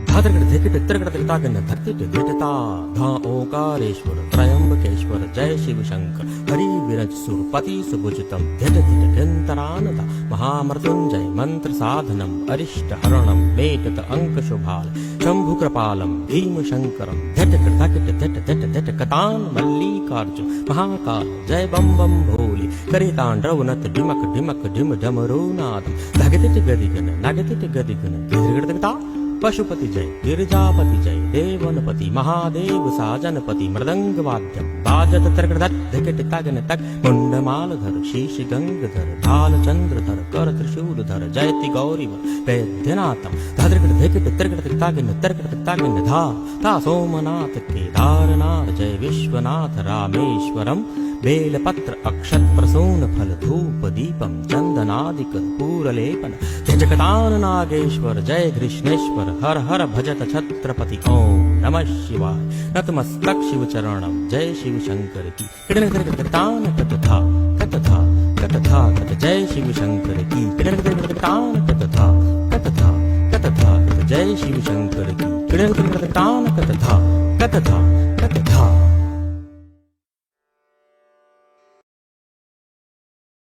धातृगढ़ धिकिट त्रिगढ़ तिगतागन धरती धिटता धा ओंकारेश्वर त्रयंबकेश्वर जय शिव शंकर हरि विरज सुरपति सुभुजितम धिट धिट धिंतरानदा महामृत्युंजय मंत्र साधनम अरिष्ट हरणम मेटत अंक शुभाल शंभु कृपालम भीम शंकरम धिट धकिट धिट धिट धिट कतान मल्लिकार्जुन महाकाल जय बम बम भोले करे तांडव नत डिमक डिमक डिम डमरू नादम धगतिट गदिगन नगतिट गदिगन धिरगड़ दिगता पशुपति जय गिरिजापति जय देवनपति महादेव साजनपति मृदंग वाद्यम बाजत तर्कधर धिकिट तगन तक मुंडमालधर शीश गंगधर भाल चंद्रधर कर त्रिशूलधर जयति गौरीवर वैद्यनाथम धाद्रिकट धिकिट त्रिकट तगन तर्कट तगन धा ता सोमनाथ केदारनाथ जय विश्वनाथ रामेश्वरम बेलपत्र अक्षत प्रसून फल धूप दीपम चंदनादिक पूरलेपन जय जगतान नागेश्वर जय कृष्णेश्वर हर हर भजत छत्रपति ओम नमः शिवाय नतमस्तक शिव चरणम जय शिव शंकर की तान कतथा कतथा कतथा कत जय शिव शंकर की तान कतथा कतथा कतथा कत जय शिव शंकर की तान कतथा कतथा